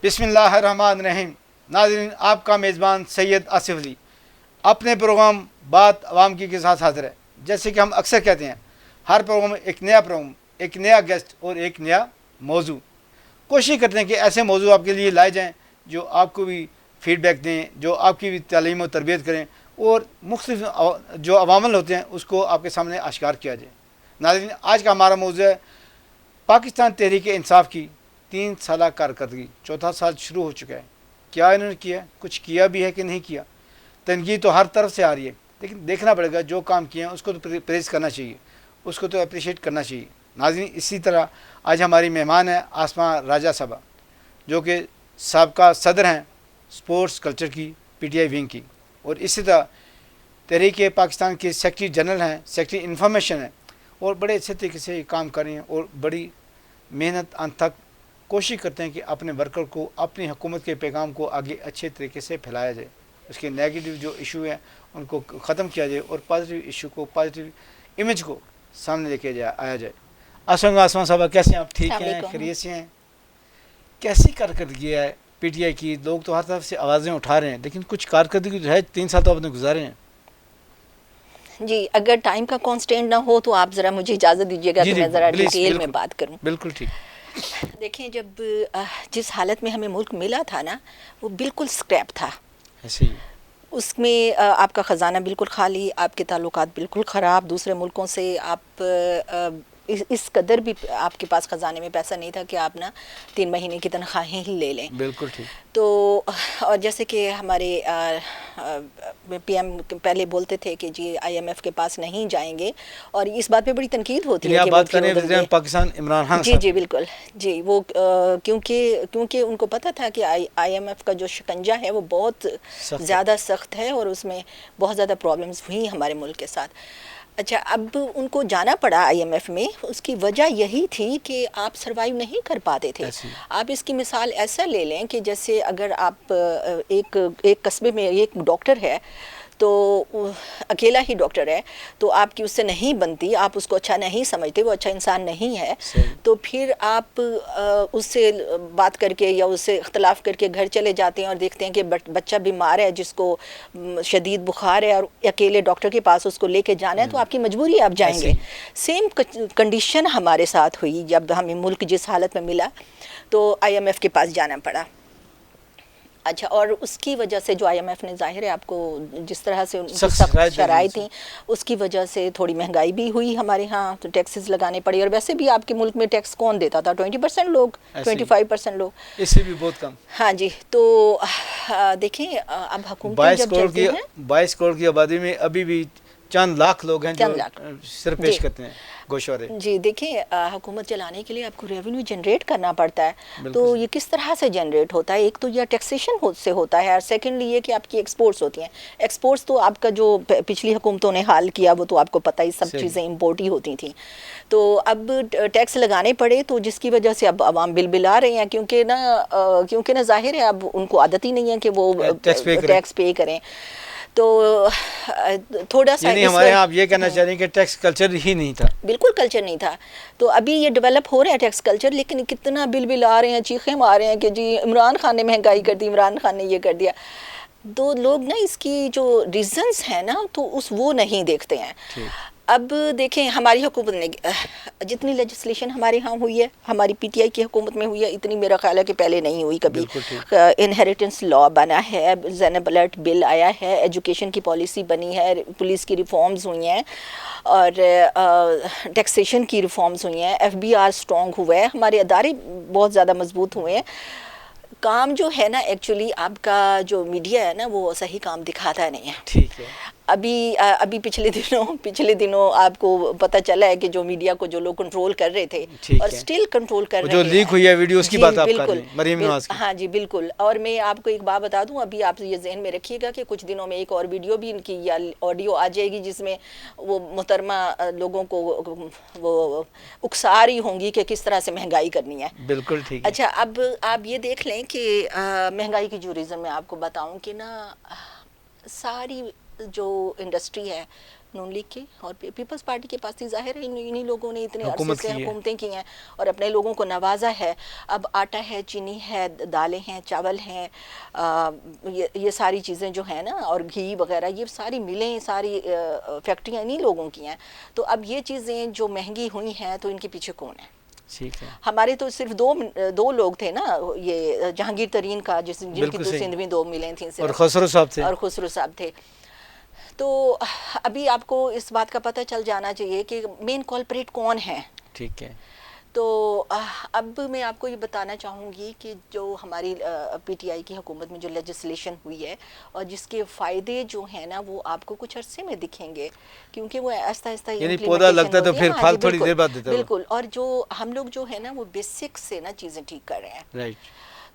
بسم اللہ الرحمن الرحیم. ناظرین، آپ کا میزبان سید آصف علی اپنے پروگرام بات عوام کی کے ساتھ حاضر ہے. جیسے کہ ہم اکثر کہتے ہیں، ہر پروگرام ایک نیا پروگرام، ایک نیا گیسٹ اور ایک نیا موضوع. کوشش کرتے ہیں کہ ایسے موضوع آپ کے لیے لائے جائیں جو آپ کو بھی فیڈ بیک دیں، جو آپ کی بھی تعلیم و تربیت کریں، اور مختلف جو عوامل ہوتے ہیں اس کو آپ کے سامنے اشکار کیا جائے. ناظرین، آج کا ہمارا موضوع ہے پاکستان تحریک انصاف کی 3 سالہ کارکردگی. چوتھا سال شروع ہو چکا ہے. کیا انہوں نے کیا؟ کچھ کیا بھی ہے کہ نہیں کیا؟ تنقید تو ہر طرف سے آ رہی ہے، لیکن دیکھنا پڑے گا جو کام کیے ہیں اس کو تو پریز کرنا چاہیے، اس کو تو اپریشیٹ کرنا چاہیے. ناظرین، اسی طرح آج ہماری مہمان ہیں آسماں راجہ صاحبہ، جو کہ سابقہ صدر ہیں سپورٹس کلچر کی پی ٹی آئی ونگ کی، اور اسی طرح تحریک پاکستان کے سیکرٹری جنرل ہیں، سیکرٹری انفارمیشن ہیں، اور بڑے اچھے طریقے سے یہ کام کر رہے ہیں اور بڑی محنت انت تک کوشش کرتے ہیں کہ اپنے ورکر کو، اپنی حکومت کے پیغام کو آگے اچھے طریقے سے پھیلایا جائے، اس کے نیگیٹو جو ایشو ہیں ان کو ختم کیا جائے اور پازیٹیو ایشو کو، پازیٹیو امیج کو سامنے لے کے آیا جائے. آسمان صاحبہ، کیسے ہیں آپ؟ ٹھیک ہیں؟ خیریت سے ہیں؟ کیسی کارکردگی ہے پی ٹی آئی کی؟ لوگ تو ہر طرف سے آوازیں اٹھا رہے ہیں، لیکن کچھ کارکردگی جو ہے 3 سال تو آپ نے گزارے ہیں. جی، اگر ٹائم کا کانسٹینٹ نہ ہو تو آپ ذرا مجھے اجازت دیجیے گا تو میں ذرا ڈیٹیل میں بات کروں. بالکل ٹھیک. دیکھیں، جب جس حالت میں ہمیں ملک ملا تھا نا، وہ بالکل سکریپ تھا. ایسے ہی اس میں آپ کا خزانہ بالکل خالی، آپ کے تعلقات بالکل خراب، دوسرے ملکوں سے آپ اس قدر بھی آپ کے پاس خزانے میں پیسہ نہیں تھا کہ آپ نا 3 مہینے کی تنخواہیں ہی لے لیں. بالکل ٹھیک. تو اور جیسے کہ ہمارے پی ایم پہلے بولتے تھے کہ جی آئی ایم ایف کے پاس نہیں جائیں گے، اور اس بات پہ بڑی تنقید ہوتی ہے کہ بات کریں وزیر پاکستان عمران خان. جی بالکل. جی وہ کیونکہ ان کو پتہ تھا کہ آئی ایم ایف کا جو شکنجہ ہے وہ بہت زیادہ سخت ہے، اور اس میں بہت زیادہ پرابلمز ہوئی ہمارے ملک کے ساتھ. اچھا، اب ان کو جانا پڑا آئی ایم ایف میں. اس کی وجہ یہی تھی کہ آپ سروائیو نہیں کر پاتے تھے. آپ اس کی مثال ایسا لے لیں کہ جیسے اگر آپ ایک قصبے میں ایک ڈاکٹر ہے، تو اکیلا ہی ڈاکٹر ہے، تو آپ کی اس سے نہیں بنتی، آپ اس کو اچھا نہیں سمجھتے، وہ اچھا انسان نہیں ہے، تو پھر آپ اس سے بات کر کے یا اس سے اختلاف کر کے گھر چلے جاتے ہیں اور دیکھتے ہیں کہ بچہ بیمار ہے جس کو شدید بخار ہے، اور اکیلے ڈاکٹر کے پاس اس کو لے کے جانا ہے، تو آپ کی مجبوری ہے، آپ جائیں گے. سیم کنڈیشن ہمارے ساتھ ہوئی جب ہمیں ملک جس حالت میں ملا تو آئی ایم ایف کے پاس جانا پڑا. اچھا، اور اس کی وجہ سے جو آئی ایم ایف نے، ظاہر ہے آپ کو جس طرح سے سخت شرائط تھیں، اس کی وجہ سے تھوڑی مہنگائی بھی ہوئی ہمارے ہاں، تو ٹیکسز لگانے پڑے. اور ویسے بھی آپ کے ملک میں ٹیکس کون دیتا تھا؟ 20% لوگ، 25% لوگ، اس سے بھی بہت کم. ہاں جی. تو دیکھیں اب حکومتیں جب چلتی ہیں، 22 کروڑ کی آبادی میں ابھی بھی چند لاکھ لوگ ہیں جو سر پیش کرتے ہیں گوشوارے. جی دیکھیں، حکومت چلانے کے لیے آپ کو ریونیو جنریٹ کرنا پڑتا ہے. تو یہ کس طرح سے جنریٹ ہوتا ہے؟ ایک تو یہ ٹیکسیشن سے ہوتا ہے، اور سیکنڈلی یہ کہ آپ کی ایکسپورٹس ہوتی ہیں. ایکسپورٹس تو آپ کا جو پچھلی حکومتوں نے حال کیا وہ تو آپ کو پتہ ہی، سب چیزیں امپورٹ ہی ہوتی تھیں. تو اب ٹیکس لگانے پڑے، تو جس کی وجہ سے اب عوام بل بلا رہے ہیں، کیونکہ نا ظاہر ہے اب ان کو عادت ہی نہیں ہے کہ وہ ٹیکس پے کریں. تو تھوڑا سا یعنی ہمارے یہاں آپ یہ کہنا چاہ رہے ہیں کہ ٹیکس کلچر ہی نہیں تھا. بالکل کلچر نہیں تھا. تو ابھی یہ ڈیولپ ہو رہا ہے ٹیکس کلچر، لیکن کتنا بل آ رہے ہیں، چیخیں مار رہے ہیں کہ جی عمران خان نے مہنگائی کر دی، عمران خان نے یہ کر دیا. تو لوگ نا اس کی جو ریزنز ہیں نا، تو وہ نہیں دیکھتے ہیں. اب دیکھیں، ہماری حکومت نے جتنی لیجسلیشن ہمارے ہاں ہوئی ہے، ہماری پی ٹی آئی کی حکومت میں ہوئی ہے، اتنی میرا خیال ہے کہ پہلے نہیں ہوئی کبھی. انہیریٹنس لا بنا ہے، زینب الرٹ بل آیا ہے، ایجوکیشن کی پالیسی بنی ہے، پولیس کی ریفارمز ہوئی ہیں، اور ٹیکسیشن کی ریفارمز ہوئی ہیں، ایف بی آر سٹرونگ ہوا ہے، ہمارے ادارے بہت زیادہ مضبوط ہوئے ہیں. کام جو ہے نا، ایکچولی آپ کا جو میڈیا ہے نا، وہ صحیح کام دکھاتا نہیں ہے. ٹھیک ہے. ابھی پچھلے دنوں آپ کو پتہ چلا ہے کہ جو میڈیا کو جو لوگ کنٹرول کر رہے تھے اور سٹل کنٹرول کر رہے ہیں، جو لیک ہوئی ہے ویڈیو، اس کی بات آپ کر رہے ہیں، مریم نواز کی. ہاں جی بالکل. اور میں آپ کو ایک بات بتا دوں، ابھی آپ یہ ذہن میں رکھیے گا کہ کچھ دنوں میں ایک اور ویڈیو بھی ان کی یا آڈیو آ جائے گی، جس میں وہ محترمہ لوگوں کو وہ اکسا رہی ہوں گی کہ کس طرح سے مہنگائی کرنی ہے. بالکل ٹھیک. اچھا، اب آپ یہ دیکھ لیں کہ مہنگائی کی جو ریزن میں آپ کو بتاؤں کہ نا، ساری جو انڈسٹری ہے نون لیگ کے اور پیپلز پارٹی کے پاس تھی. ظاہر ہے انہی لوگوں نے اتنے عرصے حکومت سے کی ہے. حکومتیں کی ہیں اور اپنے لوگوں کو نوازا ہے. اب آٹا ہے, چینی ہے, دالیں ہیں, چاول ہیں, یہ ساری چیزیں جو ہیں نا, اور گھی وغیرہ, یہ ساری ملیں, ساری فیکٹریاں انہی لوگوں کی ہیں. تو اب یہ چیزیں جو مہنگی ہوئی ہیں تو ان کے پیچھے کون ہے؟ ٹھیک ہے. ہمارے تو صرف دو لوگ تھے نا, یہ جہانگیر ترین کا جن کی تو سندھ میں 2 ملیں تھیں صرف, اور خسرو صاحب تھے, اور خسرو صاحب تھے. تو ابھی آپ کو اس بات کا پتہ چل جانا چاہیے کہ مین کالپریٹ کون ہے. ٹھیک ہے. تو اب میں آپ کو یہ بتانا چاہوں گی کہ جو ہماری پی ٹی آئی کی حکومت میں جو لیجسلیشن ہوئی ہے اور جس کے فائدے جو ہیں نا وہ آپ کو کچھ عرصے میں دکھیں گے, کیونکہ وہ آہستہ آہستہ یعنی پودا لگتا ہے تو پھر پھل تھوڑی دیر بعد دیتا ہے. بالکل. اور جو ہم لوگ جو ہے نا وہ بیسک سے نا چیزیں ٹھیک کر رہے ہیں. رائٹ.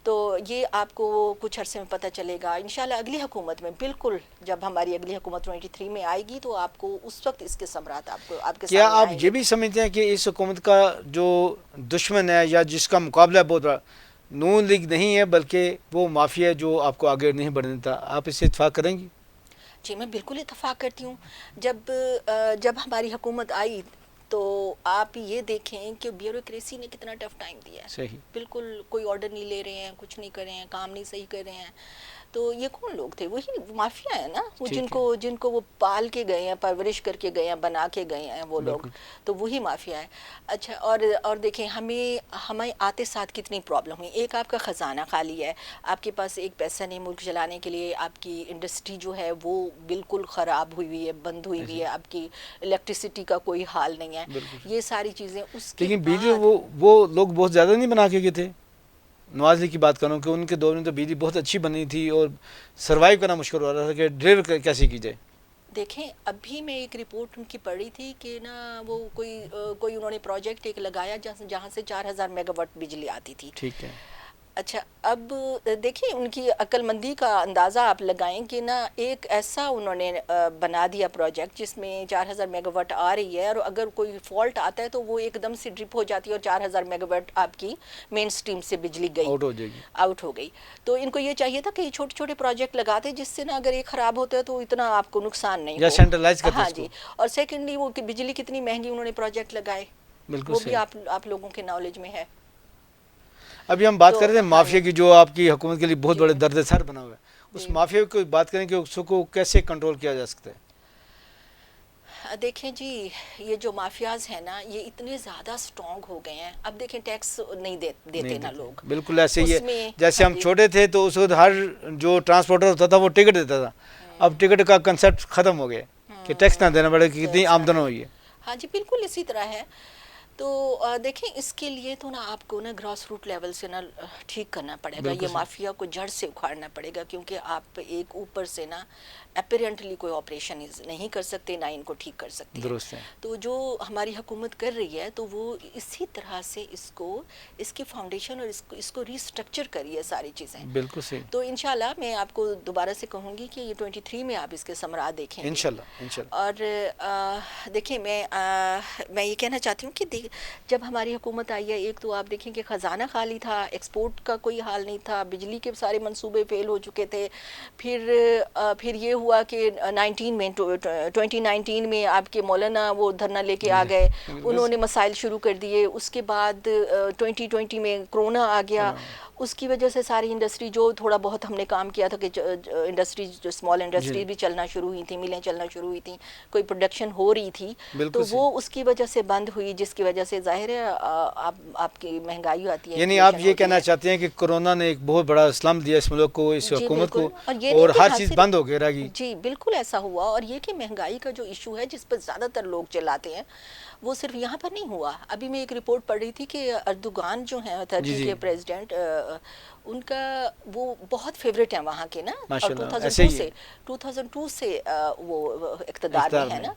تو یہ آپ کو کچھ عرصے میں پتہ چلے گا انشاءاللہ. اگلی حکومت میں بالکل جب ہماری اگلی حکومت 23 میں آئے گی تو آپ کو اس وقت اس کے ثمرات آپ کے سامنے کیا آپ یہ بھی سمجھتے ہیں کہ اس حکومت کا جو دشمن ہے یا جس کا مقابلہ بہت بڑا نون لیگ نہیں ہے بلکہ وہ مافیا ہے جو آپ کو آگے نہیں بڑھنے دیتا, آپ اس سے اتفاق کریں گی؟ جی میں بالکل اتفاق کرتی ہوں. جب ہماری حکومت آئی تو آپ یہ دیکھیں کہ بیوروکریسی نے کتنا ٹف ٹائم دیا ہے. صحیح. بالکل کوئی آرڈر نہیں لے رہے ہیں, کچھ نہیں کر رہے ہیں, کام نہیں صحیح کر رہے ہیں. تو یہ کون لوگ تھے؟ وہی مافیا ہے نا, وہ جن کو وہ پال کے گئے ہیں, پرورش کر کے گئے ہیں, بنا کے گئے ہیں وہ لوگ, تو وہی مافیا ہے. اچھا, اور دیکھیں ہمیں آتے ساتھ کتنی پرابلم ہوئی. ایک آپ کا خزانہ خالی ہے, آپ کے پاس ایک پیسہ نہیں ملک چلانے کے لیے, آپ کی انڈسٹری جو ہے وہ بالکل خراب ہوئی ہے, بند ہوئی ہوئی ہے, آپ کی الیکٹریسٹی کا کوئی حال نہیں ہے. یہ ساری چیزیں اس کے لیکن بجلی وہ لوگ بہت زیادہ نہیں بنا کے گئے تھے. نواز لیگ کی بات کروں کہ ان کے دور میں تو بجلی بہت اچھی بنی تھی اور سروائیو کرنا مشکل ہو رہا تھا کہ ڈرائیو کیسے کی جائے. دیکھیں ابھی میں ایک رپورٹ ان کی پڑھی تھی کہ نا وہ کوئی انہوں نے پروجیکٹ ایک لگایا جہاں سے 4000 میگا واٹ بجلی آتی تھی. ٹھیک ہے. اچھا, اب دیکھیں ان کی عقل مندی کا اندازہ آپ لگائیں کہ نا ایک ایسا انہوں نے بنا دیا پروجیکٹ جس میں 4000 میگا واٹ آ رہی ہے, اور اگر کوئی فالٹ آتا ہے تو وہ ایک دم سے ڈرپ ہو جاتی ہے اور 4000 میگا واٹ آپ کی مین سٹریم سے بجلی گئی, آؤٹ ہو گئی. تو ان کو یہ چاہیے تھا کہ یہ چھوٹے چھوٹے پروجیکٹ لگاتے جس سے نا اگر ایک خراب ہوتا ہے تو اتنا آپ کو نقصان نہیں یا سینٹرلائز کرتے. ہاں جی. اور سیکنڈلی وہ بجلی کتنی مہنگی انہوں نے پروجیکٹ لگائے, وہ بھی آپ لوگوں کے نالج میں ہے. ابھی ہم بات کر رہے ہیں مافیا کی جو آپ کی حکومت کے لیے بہت بڑے درد سر بنا ہوا ہے. اس مافیا کی بات کریں کہ اس کو کیسے کنٹرول کیا جا سکتا ہے؟ دیکھیں جی, یہ جو مافیاز ہیں نا یہ اتنے زیادہ سٹرونگ ہو گئے ہیں. اب دیکھیں ٹیکس نہیں دیتے نا لوگ. بالکل ایسے ہی ہے, جیسے ہم چھوٹے تھے تو اس وقت ہر جو ٹرانسپورٹر ہوتا تھا وہ ٹکٹ دیتا تھا. اب ٹکٹ کا کنسیپٹ ختم ہو گیا کہ ٹیکس نہ دینا پڑے, کتنی آمدن ہوئی ہے. ہاں جی بالکل اسی طرح ہے. تو دیکھیں اس کے لیے تو نا آپ کو نا گراس روٹ لیول سے نا ٹھیک کرنا پڑے گا, یہ مافیا کو جڑ سے اکھاڑنا پڑے گا, کیونکہ آپ ایک اوپر سے نا اپیرنٹلی کوئی آپریشن نہیں کر سکتے, نہ ان کو ٹھیک کر سکتے. درست ہے. تو جو ہماری حکومت کر رہی ہے تو وہ اسی طرح سے اس کی فاؤنڈیشن اور اس کو ریسٹرکچر کری ہے ساری چیزیں. بالکل صحیح. تو انشاءاللہ میں آپ کو دوبارہ سے کہوں گی کہ یہ 23 میں آپ اس کے ثمرات دیکھیں گے انشاءاللہ. اور دیکھیں میں یہ کہنا چاہتی ہوں کہ جب ہماری حکومت آئی ہے, ایک تو آپ دیکھیں کہ خزانہ خالی تھا, ایکسپورٹ کا کوئی حال نہیں تھا, بجلی کے سارے منصوبے فیل ہو چکے تھے. پھر یہ ہوا کہ 2019 میں آپ کے مولانا وہ دھرنا لے کے آ گئے, انہوں نے مسائل شروع کر دیے. اس کے بعد 2020 میں کرونا آ گیا, اس کی وجہ سے ساری انڈسٹری جو تھوڑا بہت ہم نے کام کیا تھا کہ انڈسٹری جو اسمال انڈسٹری بھی چلنا شروع ہوئی تھیں, ملیں چلنا شروع ہوئی تھیں, کوئی پروڈکشن ہو رہی تھی, تو وہ اس کی وجہ سے بند ہوئی, جس کی وجہ سے ظاہر ہے آپ کی مہنگائی آتی ہے. یعنی آپ یہ کہنا چاہتے ہیں کہ کورونا نے ایک بہت بڑا اسلام دیا اس ملک کو, اس حکومت کو, اور ہر چیز بند ہو کے رہ گئی. جی بالکل ایسا ہوا. اور یہ کہ مہنگائی کا جو ایشو ہے جس پر زیادہ تر لوگ چلاتے ہیں وہ صرف یہاں پر نہیں ہوا. ابھی میں ایک رپورٹ پڑھ رہی تھی کہ اردوغان جو ہیں ترکی کے پریزیڈنٹ, ان کا وہ بہت فیوریٹ ہیں وہاں کے نا, اور 2002 سے وہ اقتدار میں ہے نا,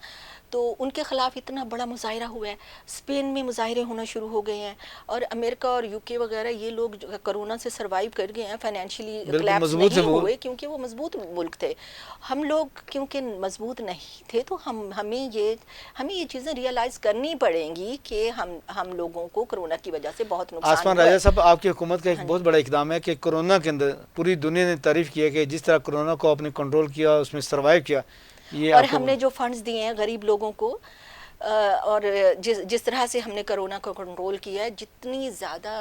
تو ان کے خلاف اتنا بڑا مظاہرہ ہوا ہے. اسپین میں مظاہرے ہونا شروع ہو گئے ہیں, اور امریکہ اور یو کے وغیرہ یہ لوگ کرونا سے سروائیو کر گئے ہیں, فائنینشلی کلیپس نہیں ہوئے کیونکہ وہ مضبوط ملک تھے. ہم لوگ کیونکہ مضبوط نہیں تھے, تو ہمیں یہ چیزیں ریئلائز کرنی پڑیں گی کہ ہم لوگوں کو کرونا کی وجہ سے بہت نقصان ہوا ہے. آسمان راجہ صاحب, آپ کی حکومت کا ایک بہت بڑا اقدام ہے کہ کرونا کے اندر پوری دنیا نے تعریف کی ہے کہ جس طرح کرونا کو آپ نے کنٹرول کیا, اس میں سروائیو کیا, اور ہم نے جو فنڈز دیے ہیں غریب لوگوں کو اور جس طرح سے ہم نے کرونا کو کنٹرول کیا ہے جتنی زیادہ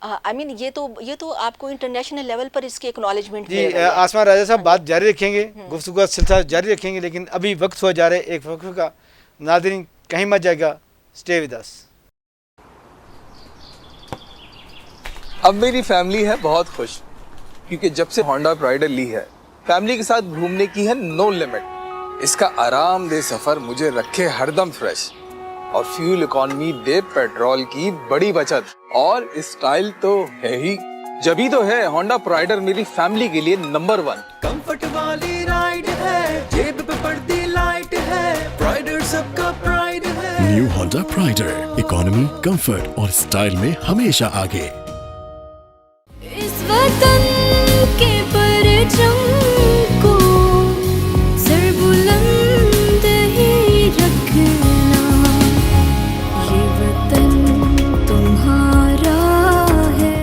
آئی مین یہ تو آپ کو انٹرنیشنل لیول پر اس کی اکنالجمنٹ جی آسمان راجہ صاحب بات جاری رکھیں گے, گفتگو کا سلسلہ جاری رکھیں گے, لیکن ابھی وقت ہوا جا رہا ہے ایک وقفے کا. ناظرین کہیں مت جائے گا, اسٹے ود اس. اب میری فیملی ہے بہت خوش کیونکہ جب سے ہونڈا پرائڈر لی ہے فیملی کے ساتھ گھومنے کی ہے نو لمٹ. اس کا آرام دہ سفر مجھے رکھے ہر دم فریش اور فیول اکانومی دے پیٹرول کی بڑی بچت اور اسٹائل تو ہے ہی. جبھی تو ہے ہونڈا پرائڈر میری فیملی کے لیے نمبر 1. کمفرٹ والی رائڈ ہے, جیب پہ پڑتی لائٹ ہے, پرائڈر سب کا پرائڈ ہے. نیو ہونڈا پرائڈر, اکانومی, کمفرٹ اور اسٹائل میں ہمیشہ آگے. اس وطن کے پرچم کو سر بلند ہی رکھنا, یہ وطن تمہارا ہے.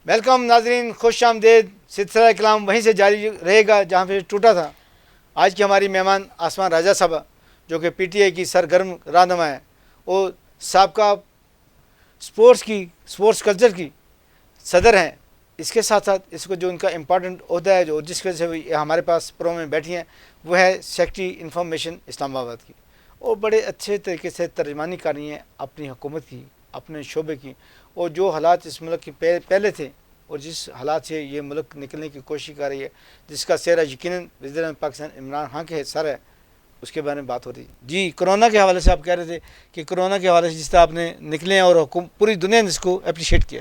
ویلکم ناظرین, خوش آمدید. سلسلہ کلام وہیں سے جاری رہے گا جہاں پہ ٹوٹا تھا. آج کی ہماری مہمان آسمان راجہ صاحبہ جو کہ پی ٹی آئی کی سرگرم رہنما ہے, وہ سابقہ اسپورٹس کلچر کی صدر ہیں. اس کے ساتھ ساتھ اس کو جو ان کا امپارٹنٹ عہدہ ہے جو جس وجہ سے ہمارے پاس پروگرام میں بیٹھی ہیں وہ ہے سیکرٹری انفارمیشن اسلام آباد کی, اور بڑے اچھے طریقے سے ترجمانی کر رہی ہیں اپنی حکومت کی, اپنے شعبے کی, اور جو حالات اس ملک کے پہلے تھے اور جس حالات سے یہ ملک نکلنے کی کوشش کر رہی ہے, جس کا سہرا یقیناً وزیر اعظم پاکستان عمران خان کے سر ہے, اس کے بارے میں بات ہو رہی ہے. جی کرونا کے حوالے سے آپ کہہ رہے تھے کہ کرونا کے حوالے سے جس طرح آپ نے نکلے ہیں اور پوری دنیا نے اس کو اپریشیٹ کیا.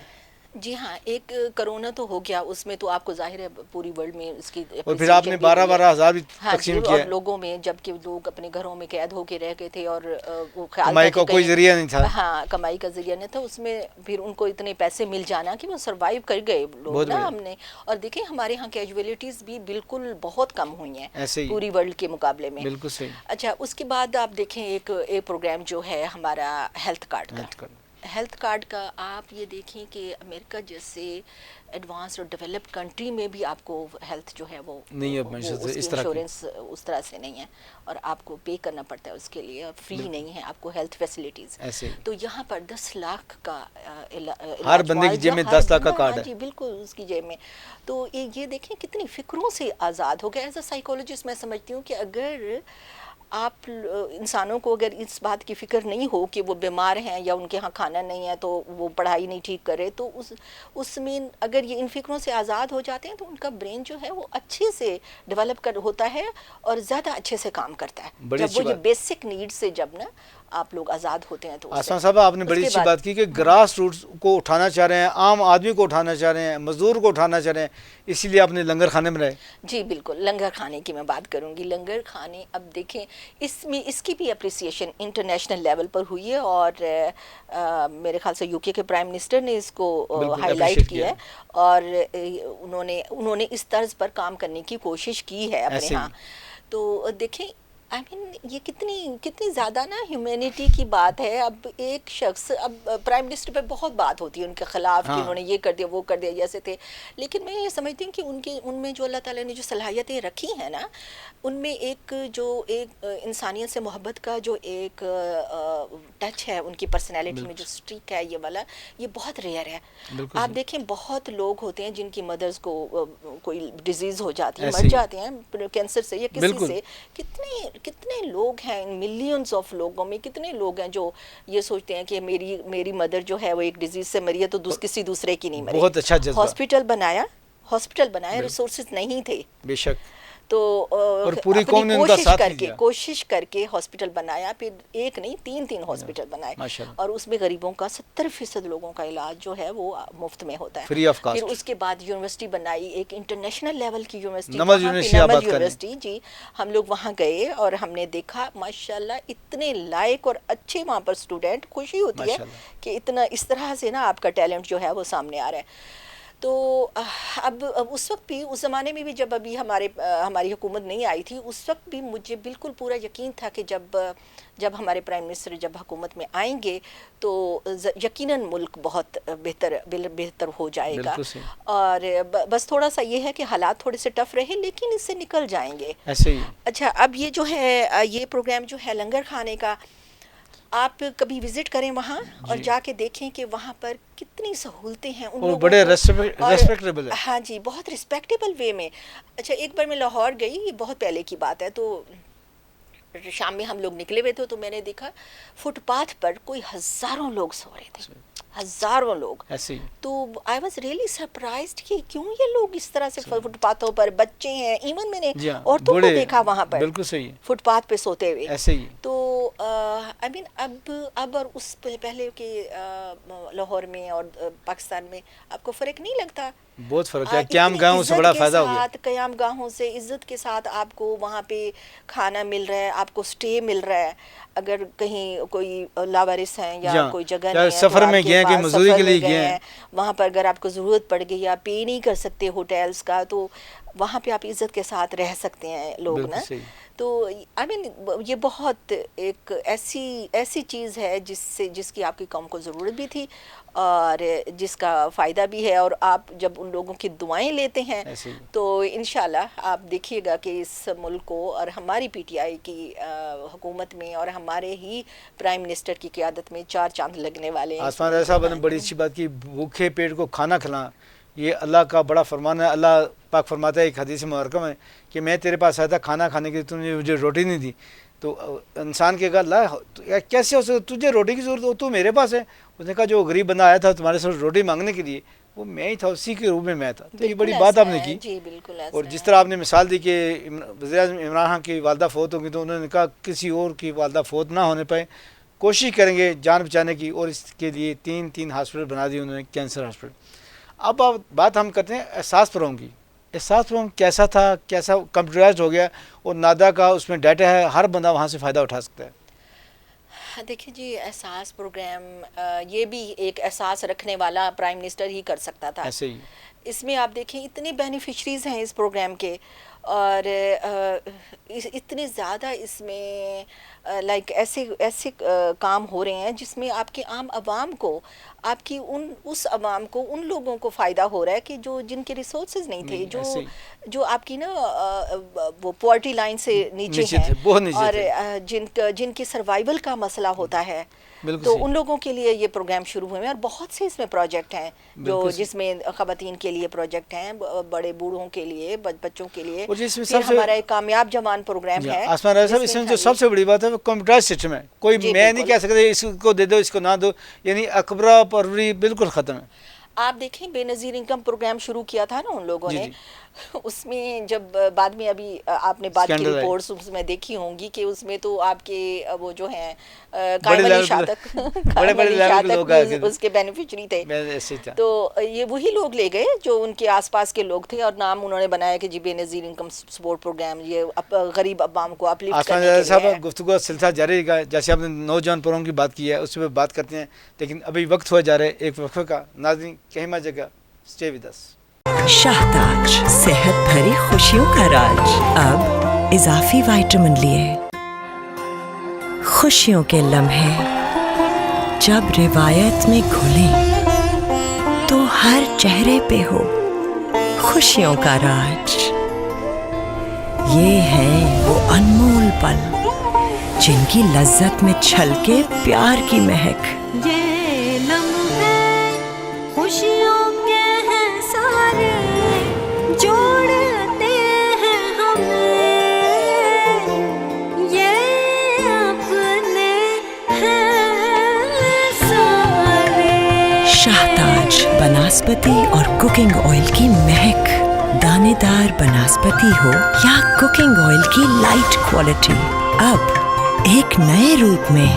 جی ہاں, ایک کرونا تو ہو گیا, اس میں تو آپ کو ظاہر ہے پوری ورلڈ میں اس کی اور پھر آپ نے 12,000 بھی تقسیم کیا اور لوگوں میں, جبکہ لوگ اپنے گھروں میں قید ہو کے رہ گئے تھے اور وہ خیال کمائی کا کوئی ذریعہ نہیں تھا. ہاں, کمائی کا ذریعہ نہیں تھا, اس میں پھر ان کو اتنے پیسے مل جانا کہ وہ سروائیو کر گئے لوگ نا. ہم نے اور دیکھیں ہمارے یہاں کیجویلٹیز بھی بالکل بہت کم ہوئی ہیں پوری ورلڈ کے مقابلے میں. بالکل صحیح. اچھا, اس کے بعد آپ دیکھیں ایک پروگرام جو ہے ہمارا ہیلتھ کارڈ کا. ہیلتھ کارڈ کا آپ یہ دیکھیں کہ امریکہ جیسے ایڈوانس اور ڈیولپڈ کنٹری میں بھی آپ کو ہیلتھ جو ہے وہ نہیں, انشورنس اس طرح سے نہیں ہے اور آپ کو پے کرنا پڑتا ہے اس کے لیے, اور فری نہیں ہے آپ کو ہیلتھ فیسلٹیز. تو یہاں پر 10 لاکھ کا ہر بندے کی جیب میں 10 لاکھ کا کارڈ ہے. جی بالکل, اس کی جیب میں. تو یہ دیکھیں کتنی فکروں سے آزاد ہو گیا. ایز اے سائیکولوجسٹ میں سمجھتی ہوں کہ اگر آپ انسانوں کو اگر اس بات کی فکر نہیں ہو کہ وہ بیمار ہیں یا ان کے ہاں کھانا نہیں ہے تو وہ پڑھائی نہیں ٹھیک کرے, تو اس میں اگر یہ ان فکروں سے آزاد ہو جاتے ہیں تو ان کا برین جو ہے وہ اچھے سے ڈیولپ ہوتا ہے اور زیادہ اچھے سے کام کرتا ہے. جب وہ یہ بیسک نیڈ سے جب نا آپ لوگ آزاد ہوتے ہیں. تو آسان صاحب آپ نے بڑی اچھی بات کی کہ گراس روٹس کو اٹھانا چاہ رہے ہیں, عام آدمی کو اٹھانا چاہ رہے ہیں, مزدور کو اٹھانا چاہ رہے ہیں, اسی لیے آپ نے لنگر کھانے میں رہے. جی بالکل, لنگر کھانے کی میں بات کروں گی. لنگر کھانے اب دیکھیں اس کی بھی اپریسیشن انٹرنیشنل لیول پر ہوئی ہے, اور میرے خیال سے یو کے پرائم منسٹر نے اس کو ہائی لائٹ کیا ہے, اور انہوں نے اس طرز پر کام کرنے کی کوشش کی ہے اپنے ہاں. تو دیکھیں آئی مین یہ کتنی زیادہ نا ہیومینٹی کی بات ہے. اب ایک شخص, اب پرائم منسٹر پہ بہت بات ہوتی ہے ان کے خلاف کہ انہوں نے یہ کر دیا وہ کر دیا جیسے تھے, لیکن میں یہ سمجھتی ہوں کہ ان میں جو اللہ تعالیٰ نے جو صلاحیتیں رکھی ہیں نا, ان میں ایک انسانیت سے محبت کا جو ایک ٹچ ہے ان کی پرسنالٹی میں, جو اسٹریک ہے یہ والا, یہ بہت ریئر ہے. آپ دیکھیں بہت لوگ ہوتے ہیں جن کی مدرز کو کوئی ڈیزیز ہو جاتی ہے, مر جاتے ہیں کینسر سے یا کسی سے. کتنے لوگ ہیں, ملینز آف لوگوں میں کتنے لوگ ہیں جو یہ سوچتے ہیں کہ میری مدر جو ہے وہ ایک ڈیزیز سے مری ہے تو کسی دوسرے کی نہیں مری. بہت اچھا جذبہ. ہاسپٹل بنایا, ریسورسز نہیں تھے. بے شک. تو پوری قوم نے ان کا ساتھ دیا, کوشش کر کے ہاسپٹل بنایا, پھر ایک نہیں 3 ہاسپٹل بنائے, اور اس میں غریبوں کا 70% لوگوں کا علاج جو ہے وہ مفت میں ہوتا ہے, فری آف کاسٹ. پھر اس کے بعد یونیورسٹی بنائی, ایک انٹرنیشنل لیول کی یونیورسٹی, نمل یونیورسٹی. جی ہم لوگ وہاں گئے اور ہم نے دیکھا ماشاءاللہ اتنے لائق اور اچھے وہاں پر اسٹوڈنٹ, خوشی ہوتی ہے کہ اتنا اس طرح سے نا آپ کا ٹیلنٹ جو ہے وہ سامنے آ رہا ہے. تو اب اس وقت بھی اس زمانے میں بھی جب ابھی ہماری حکومت نہیں آئی تھی اس وقت بھی مجھے بالکل پورا یقین تھا کہ جب ہمارے پرائم منسٹر جب حکومت میں آئیں گے تو یقیناً ملک بہت بہتر ہو جائے گا. اور بس تھوڑا سا یہ ہے کہ حالات تھوڑے سے ٹف رہے لیکن اس سے نکل جائیں گے ایسے ہی. اچھا اب یہ جو ہے یہ پروگرام جو ہے لنگر کھانے کا آپ کبھی وزٹ کریں وہاں اور جا کے دیکھیں کہ وہاں پر کتنی سہولتیں ہیں ان لوگوں بڑے کو. ریسپیکٹیبل ہے. ہاں جی بہت ریسپیکٹیبل وے میں. اچھا ایک بار میں لاہور گئی, یہ بہت پہلے کی بات ہے, تو شام میں ہم لوگ نکلے ہوئے تھے تو میں نے دیکھا فٹ پاتھ پر کوئی ہزاروں لوگ سو رہے تھے, ہزاروں لوگ. تو آئی واز ریئلی سرپرائزڈ کہ کیوں یہ لوگ اس طرح سے فٹ پاتھوں پر, بچے ہیں, ایون میں نے عورتوں کو دیکھا وہاں پر بالکل صحیح فٹ پاتھ پہ سوتے ہوئے. ایسے ہی. تو آئی مین اب اور اس پہلے کے لاہور میں اور پاکستان میں آپ کو فرق نہیں لگتا؟ بہت فرق ہے. قیام گاہوں سے بڑا فائدہ ہو گیا. قیام گاہوں سے عزت کے ساتھ آپ کو وہاں پہ کھانا مل رہا ہے, آپ کو اسٹے مل رہا ہے. اگر کہیں کوئی لاوارث ہیں یا کوئی جگہ نہیں ہے, سفر میں گئے کہ مزدوری کے لیے گئے ہیں, وہاں پر اگر آپ کو ضرورت پڑ گئی یا پے نہیں کر سکتے ہوٹلس کا تو وہاں پہ آپ عزت کے ساتھ رہ سکتے ہیں لوگ نا. تو آئی مین یہ بہت ایک ایسی چیز ہے جس کی آپ کی قوم کو ضرورت بھی تھی اور جس کا فائدہ بھی ہے. اور آپ جب ان لوگوں کی دعائیں لیتے ہیں تو انشاءاللہ آپ دیکھیے گا کہ اس ملک کو اور ہماری پی ٹی آئی کی حکومت میں اور ہمارے ہی پرائم منسٹر کی قیادت میں 4 چاند لگنے والے ہیں. آسمان رضا صاحب نے بڑی اچھی بات کی, بھوکے پیٹ کو کھانا کھلانا, یہ اللہ کا بڑا فرمان ہے. اللہ پاک فرماتا ہے ایک حدیث مبارکہ میں کہ میں تیرے پاس آیا تھا کھانا کھانے کے لیے, تم نے مجھے روٹی نہیں دی. تو انسان کے کہا اللہ کیسے ہو سکتا, تجھے روٹی کی ضرورت ہو, تو میرے پاس ہے. اس نے کہا جو غریب بندہ آیا تھا تمہارے ساتھ روٹی مانگنے کے لیے وہ میں ہی تھا, اسی کے روپ میں تھا. تو یہ بڑی بات آپ نے کی. جی بالکل. اور جس طرح آپ نے مثال دی کہ وزیر اعظم عمران خان کی والدہ فوت ہوگی تو انہوں نے کہا کسی اور کی والدہ فوت نہ ہونے پائے, کوشش کریں گے جان بچانے کی, اور اس کے لیے 3 ہاسپٹل بنا دیے انہوں نے, کینسر ہاسپٹل. اب بات ہم کرتے ہیں احساس پروگرام کی. احساس پروگرام کیسا تھا, کیسا کمپیوٹرائزڈ ہو گیا اور نادا کا اس میں ڈیٹا ہے, ہر بندہ وہاں سے فائدہ اٹھا سکتا ہے. دیکھیں جی احساس پروگرام یہ بھی ایک احساس رکھنے والا پرائم منسٹر ہی کر سکتا تھا. ایسے ہی. اس میں آپ دیکھیں اتنے بینیفیشریز ہیں اس پروگرام کے, اور اتنے زیادہ اس میں لائک ایسے کام ہو رہے ہیں جس میں آپ کے عام عوام کو, آپ کی اس عوام کو, ان لوگوں کو فائدہ ہو رہا ہے کہ جن کے ریسورسز نہیں تھے, جو آپ کی نا وہ پاورٹی لائن سے نیچے ہیں اور جن کے سروائیول کا مسئلہ ہوتا ہے, تو ان لوگوں کے لیے یہ پروگرام شروع ہوئے ہیں. اور بہت سے اس میں پروجیکٹ ہیں جس میں خواتین کے لیے پروجیکٹ ہیں, بڑے بوڑھوں کے لیے, بچوں کے لیے. ہمارا ایک کامیاب جوان پروگرام ہے. آسمان رضا صاحب اس میں جو سب سے بڑی بات ہے وہ کمپیوٹرائز سسٹم ہے. کوئی میں نہیں کہہ سکتا اس کو دے دو اس کو نہ دو, یعنی اکبرا پروری بالکل ختم ہے. آپ دیکھیں بے نظیر انکم پروگرام شروع کیا تھا نا ان لوگوں نے, اس میں جب بعد میں ابھی آپ نے بعد کی رپورٹس اس میں دیکھی ہوں گی کہ اس میں تو آپ کے وہ جو ہیں قائم علی شاتق اس کے بینیفیشری تھے. تو یہ وہی لوگ لے گئے جو ان کے آس پاس کے لوگ تھے اور نام انہوں نے بنایا کہ جی بے نظیر انکم سپورٹ پروگرام, یہ غریب عوام کو اپلفٹ کرنے کے لیے ہے. گفتگو سلسلہ جاری رہے گا. جیسے آپ نے نوجوان پروگرام کی بات کی ہے اس پہ بات کرتے ہیں, لیکن ابھی وقت ہوا جا رہا ہے ایک وقفے کا. ناظرین کہیں مت جگہ, اسٹے ود اس. شاہتاج, صحت بھری خوشیوں کا راج. اب اضافی وائٹامن لیے. خوشیوں کے لمحے جب روایت میں گھلیں تو ہر چہرے پہ ہو خوشیوں کا راج. یہ ہیں وہ انمول پل جن کی لذت میں چھلکے پیار کی مہک. یہ لمحے خوشیوں کے ہیں سارے, جوڑتے ہیں ہمیں, یہ اپنے ہیں سارے. شاہتاج بناسپتی اور کوکنگ آئل کی مہک. دانے دار بناسپتی ہو یا کوکنگ آئل کی لائٹ کوالٹی, اب ایک نئے روپ میں.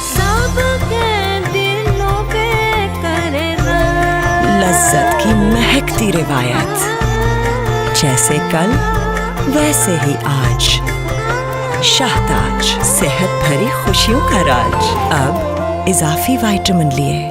سب کے دلوں پہ کرے لذت کی مہکتی روایت, جیسے کل ویسے ہی آج. شاہتاج, صحت بھری خوشیوں کا راج. اب اضافی وائٹامن لیے.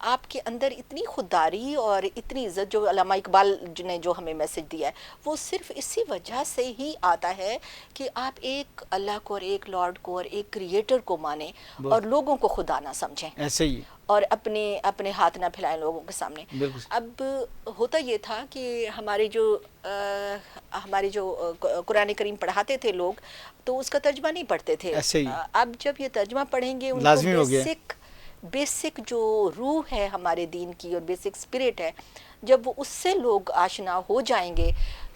آپ کے اندر اتنی خودداری اور اتنی عزت، جو علامہ اقبال نے جو ہمیں میسج دیا ہے، وہ صرف اسی وجہ سے ہی آتا ہے کہ آپ ایک اللہ کو اور ایک لارڈ کو اور ایک کریٹر کو مانیں اور لوگوں کو خدا نہ سمجھیں، ایسے ہی اور اپنے ہاتھ نہ پھیلائیں لوگوں کے سامنے۔ اب ہوتا یہ تھا کہ ہمارے جو قرآن کریم پڑھاتے تھے لوگ، تو اس کا ترجمہ نہیں پڑھتے تھے۔ اب جب یہ ترجمہ پڑھیں گے، ان کو بیسک جو روح ہے ہمارے دین کی اور بیسک اسپرٹ ہے، جب وہ اس سے لوگ آشنا ہو جائیں گے،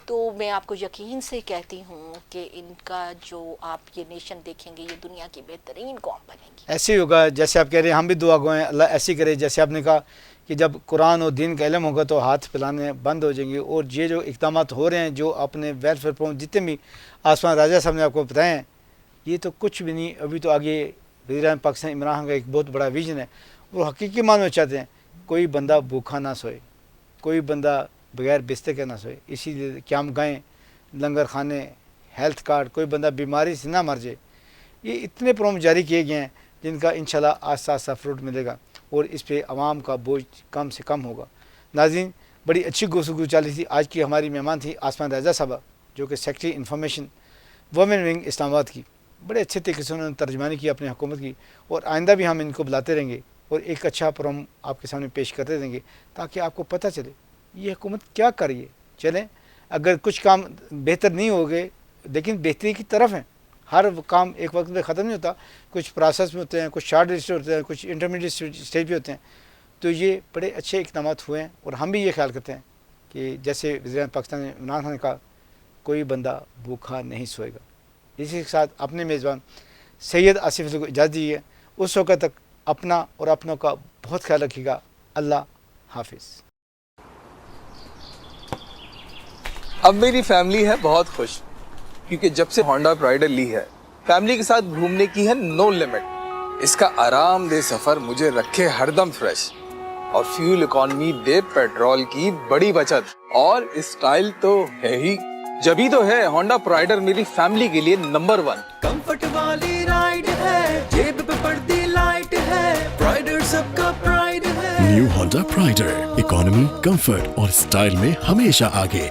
تو میں آپ کو یقین سے کہتی ہوں کہ ان کا جو آپ یہ نیشن دیکھیں گے، یہ دنیا کی بہترین قوم بنے گی۔ ایسے ہی ہوگا جیسے آپ کہہ رہے ہیں، ہم بھی دعا گو ہیں اللہ ایسی کرے۔ جیسے آپ نے کہا کہ جب قرآن اور دین کا علم ہوگا تو ہاتھ پھیلانے بند ہو جائیں گے، اور یہ جو اقدامات ہو رہے ہیں، جو اپنے ویلفیئر پروگرام جتنے بھی آسمان راجہ صاحب نے آپ کو بتائے ہیں، یہ تو کچھ بھی نہیں۔ ابھی تو آگے وزیر اعظم پاکستان عمران خان کا ایک بہت بڑا ویژن ہے، وہ حقیقی معنی میں چاہتے ہیں کوئی بندہ بھوکا نہ سوئے، کوئی بندہ بغیر بستر کے نہ سوئے۔ اسی لیے قیام گاہیں، لنگر خانے، ہیلتھ کارڈ، کوئی بندہ بیماری سے نہ مر جائے۔ یہ اتنے پروگرام جاری کیے گئے ہیں جن کا انشاءاللہ آہستہ آہستہ فروٹ ملے گا، اور اس پہ عوام کا بوجھ کم سے کم ہوگا۔ ناظرین، بڑی اچھی گفتگو چل رہی تھی۔ آج کی ہماری مہمان تھی آسمان رائزہ صاحبہ، جو کہ سیکرٹری انفارمیشن وومن ونگ اسلام آباد کی۔ بڑے اچھے طریقے سے انہوں نے ترجمانی کی اپنی حکومت کی، اور آئندہ بھی ہم ان کو بلاتے رہیں گے اور ایک اچھا پروگرام آپ کے سامنے پیش کرتے رہیں گے، تاکہ آپ کو پتہ چلے یہ حکومت کیا کر رہی ہے۔ چلیں، اگر کچھ کام بہتر نہیں ہو گئے، لیکن بہتری کی طرف ہیں۔ ہر کام ایک وقت میں ختم نہیں ہوتا، کچھ پروسیس میں ہوتے ہیں، کچھ شارٹ لسٹ ہوتے ہیں، کچھ انٹرمیڈیٹ اسٹیج پہ ہوتے ہیں۔ تو یہ بڑے اچھے اقدامات ہوئے ہیں، اور ہم بھی یہ خیال کرتے ہیں کہ جیسے وزیر اعظم پاکستان عمران خان نے کہا، کوئی بندہ بھوکا نہیں سوئے گا۔ اسی کے ساتھ اپنے میزبان سید آصف علی کو اجازت دی ہے۔ اس وقت تک اپنا اور اپنوں کا بہت خیال رکھیے گا۔ اللہ حافظ۔ اب میری فیملی ہے بہت خوش، کیونکہ جب سے ہونڈا پرائڈر لی ہے، فیملی کے ساتھ گھومنے کی ہے نو لمٹ۔ اس کا آرام دہ سفر مجھے رکھے ہر دم فریش، اور فیول اکانومی دے پیٹرول کی بڑی بچت، اور اسٹائل تو ہے ہی، جبھی تو ہے ہونڈا پرائڈر میری فیملی کے لیے نمبر 1۔ کمفرٹ والی رائڈ ہے، جیب پہ پڑتی لائٹ ہے، پرائڈر سب کا پرائڈ ہے۔ نیو ہونڈا پرائڈر، اکانومی، کمفرٹ اور اسٹائل میں ہمیشہ آگے۔